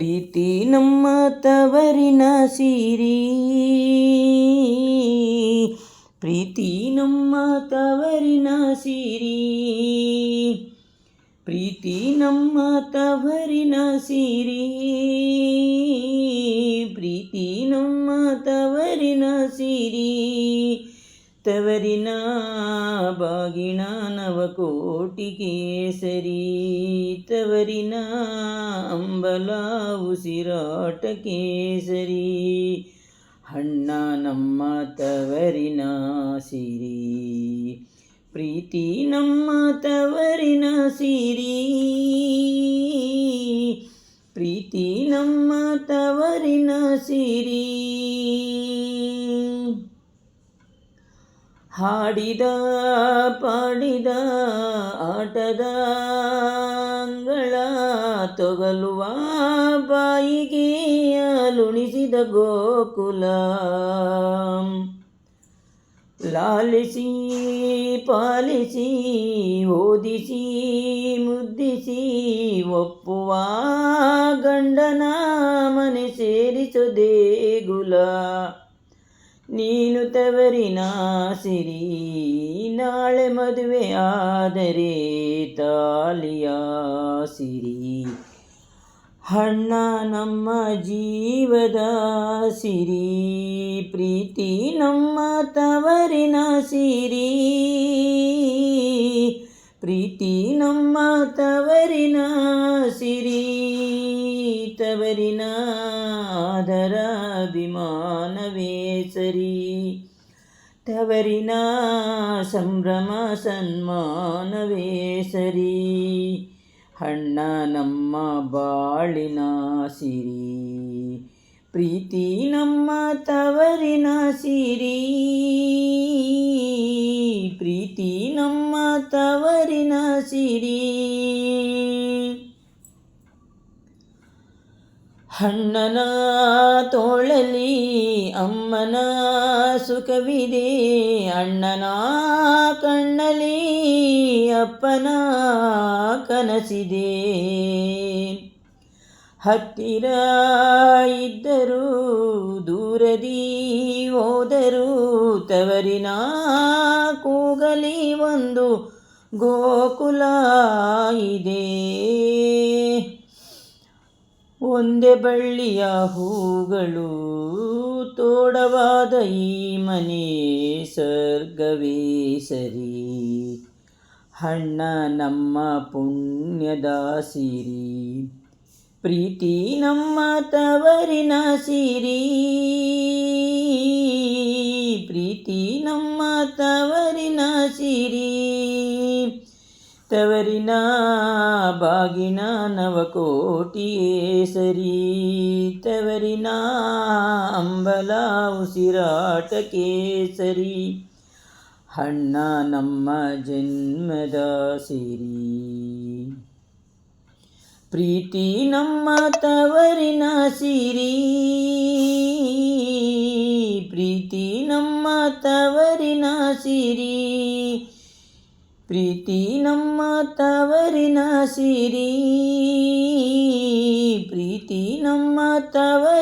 ಪ್ರೀತಿ ನಮ್ಮ ತವರಿನ ಸಿರಿ, ಪ್ರೀತಿ ನಮ್ಮ ತವರಿನ ಸಿರಿ, ಪ್ರೀತಿ ನಮ್ಮ ತವರಿನ ಸಿರಿ, ಪ್ರೀತಿ ನಮ್ಮ ತವರಿನ ಸಿರಿ. ತವರಿನ ಬಾಗಿಣ ನವಕೋಟಿ ಕೇಸರಿ, ತವರಿನ ಅಂಬಲ ಉಸಿರಾಟ ಕೇಸರಿ. ಅಣ್ಣ ನಮ್ಮ ತವರಿನ ಸಿರಿ, ಪ್ರೀತಿ ನಮ್ಮ ತವರಿನ ಸಿರಿ, ಪ್ರೀತಿ ನಮ್ಮ ತವರಿನ ಸಿರಿ. ಹಾಡಿದ ಪಾಡಿದ ಆಟದ ಅಂಗಳ ತೊಗಲುವ ಬಾಯಿಗೆ ಅಲುಣಿಸಿದ ಗೋಕುಲ. ಲಾಲಿಸಿ ಪಾಲಿಸಿ ಓದಿಸಿ ಮುದ್ದಿಸಿ ಒಪ್ಪುವ ಗಂಡನ ಮನೆ ಸೇರಿಸೋ ದೇಗುಲ. ನೀನು ತವರಿನ ಸಿರಿ, ನಾಳೆ ಮದುವೆ ಆದರೆ ತಾಲಿಯ ಸಿರಿ. ಅಣ್ಣ ನಮ್ಮ ಜೀವದ ಸಿರಿ, ಪ್ರೀತಿ ನಮ್ಮ ತವರಿನ ಸಿರಿ, ಪ್ರೀತಿ ನಮ್ಮ ತವರಿನ ಸಿರಿ. ತವರಿನ ಆದರ ಅಭಿಮಾನವೇ ಸರಿ, ತವರಿನ ಸಂಭ್ರಮ ಸನ್ಮಾನವೇ ಸರಿ. ಅಣ್ಣ ನಮ್ಮ ಬಾಳಿನ ಸಿರಿ, ಪ್ರೀತಿ ನಮ್ಮ ತವರಿನ ಸಿರಿ, ಪ್ರೀತಿ ನಮ್ಮ ತವರಿನ ಸಿರಿ. ಅಣ್ಣನ ತೋಳಲಿ ಅಮ್ಮನ ಸುಖವಿದೆ, ಅಣ್ಣನ ಕಣ್ಣಲಿ ಅಪ್ಪನ ಕನಸಿದೆ. ಹತ್ತಿರ ಇದ್ದರೂ ದೂರದಿ ಹೋದರೂ ತವರಿನ ಕೂಗಲಿ ಒಂದು ಗೋಕುಲ ಇದೆ. ಒಂದೇ ಬಳ್ಳಿಯ ಹೂಗಳು ತೋಡವಾದ ಈ ಮನೆ ಸ್ವರ್ಗವೇ ಸರಿ. ಅಣ್ಣ ನಮ್ಮ ಪುಣ್ಯದ ಸಿರಿ, ಪ್ರೀತಿ ನಮ್ಮ ತವರಿನ ಸಿರಿ, ಪ್ರೀತಿ ನಮ್ಮ ತವರಿನ ಸಿರಿ. ತವರಿನ ಬಾಗಿನ ನವಕೋಟಿಯೇ ಸರಿ, ತವರಿನ ಅಂಬಲ ಉಸಿರಾಟ ಕೇಸರಿ. ಅಣ್ಣ ನಮ್ಮ ಜನ್ಮದ ಸಿರಿ, ಪ್ರೀತಿ ನಮ್ಮ ತವರಿನ ಸಿರಿ, ಪ್ರೀತಿ ನಮ್ಮ ತವರಿನ ಸಿರಿ, ಪ್ರೀತಿ ನಮ್ಮ ತವರಿನ ಸಿರಿ, ಪ್ರೀತಿ ನಮ್ಮ ತವರಿ